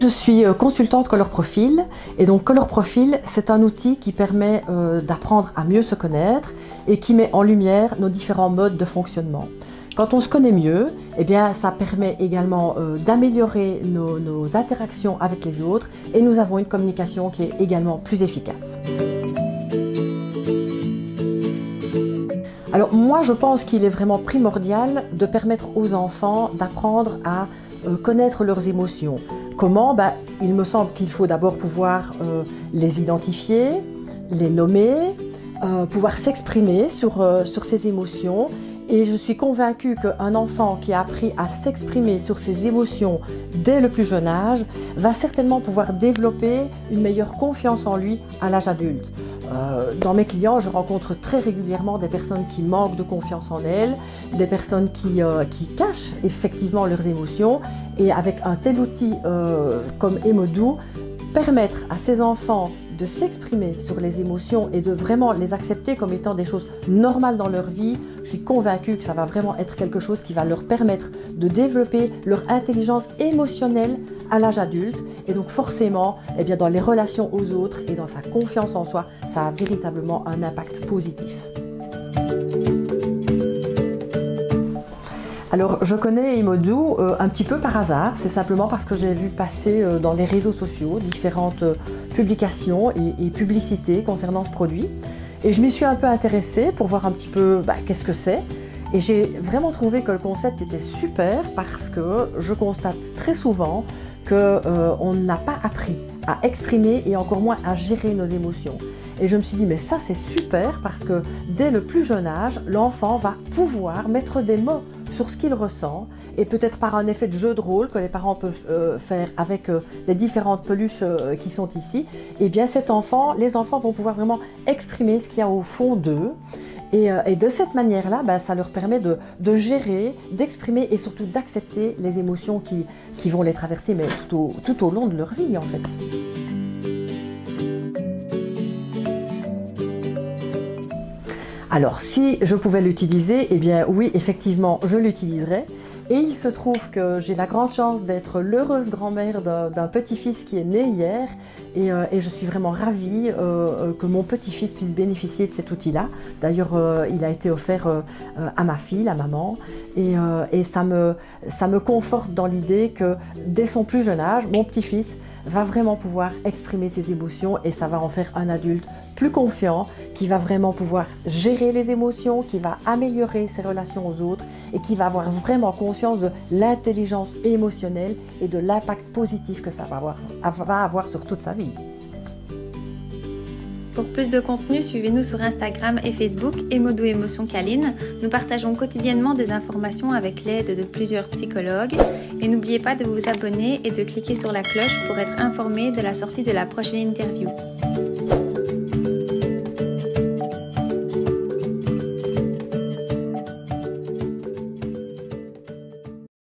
Je suis consultante Color Profil et donc Color Profil, c'est un outil qui permet d'apprendre à mieux se connaître et qui met en lumière nos différents modes de fonctionnement. Quand on se connaît mieux, eh bien, ça permet également d'améliorer nos interactions avec les autres et nous avons une communication qui est également plus efficace. Alors moi, je pense qu'il est vraiment primordial de permettre aux enfants d'apprendre à connaître leurs émotions. Comment? Il me semble qu'il faut d'abord pouvoir les identifier, les nommer, pouvoir s'exprimer sur ses émotions. Et je suis convaincue qu'un enfant qui a appris à s'exprimer sur ses émotions dès le plus jeune âge va certainement pouvoir développer une meilleure confiance en lui à l'âge adulte. Dans mes clients, je rencontre très régulièrement des personnes qui manquent de confiance en elles, des personnes qui cachent effectivement leurs émotions. Et avec un tel outil comme Emodoo, permettre à ces enfants de s'exprimer sur les émotions et de vraiment les accepter comme étant des choses normales dans leur vie, je suis convaincue que ça va vraiment être quelque chose qui va leur permettre de développer leur intelligence émotionnelle à l'âge adulte. Et donc forcément, eh bien, dans les relations aux autres et dans sa confiance en soi, ça a véritablement un impact positif. Alors, je connais Emodoo un petit peu par hasard, c'est simplement parce que j'ai vu passer dans les réseaux sociaux différentes publications et publicités concernant ce produit. Et je m'y suis un peu intéressée pour voir un petit peu qu'est-ce que c'est. Et j'ai vraiment trouvé que le concept était super parce que je constate très souvent qu'on n'a pas appris à exprimer et encore moins à gérer nos émotions. Et je me suis dit, mais ça c'est super parce que dès le plus jeune âge, l'enfant va pouvoir mettre des mots sur ce qu'il ressent et peut-être par un effet de jeu de rôle que les parents peuvent faire avec les différentes peluches qui sont ici, et bien les enfants vont pouvoir vraiment exprimer ce qu'il y a au fond d'eux. Et de cette manière-là, ça leur permet de gérer, d'exprimer et surtout d'accepter les émotions qui vont les traverser mais tout au long de leur vie en fait. Alors, si je pouvais l'utiliser, eh bien oui, effectivement, je l'utiliserais. Et il se trouve que j'ai la grande chance d'être l'heureuse grand-mère d'un petit-fils qui est né hier. Et je suis vraiment ravie que mon petit-fils puisse bénéficier de cet outil-là. D'ailleurs, il a été offert à ma fille, la maman. Et ça me conforte dans l'idée que dès son plus jeune âge, mon petit-fils va vraiment pouvoir exprimer ses émotions et ça va en faire un adulte plus confiant, qui va vraiment pouvoir gérer les émotions, qui va améliorer ses relations aux autres et qui va avoir vraiment conscience de l'intelligence émotionnelle et de l'impact positif que ça va avoir sur toute sa vie. Pour plus de contenu, suivez-nous sur Instagram et Facebook, Emodoo Émotion Câline. Nous partageons quotidiennement des informations avec l'aide de plusieurs psychologues. Et n'oubliez pas de vous abonner et de cliquer sur la cloche pour être informé de la sortie de la prochaine interview.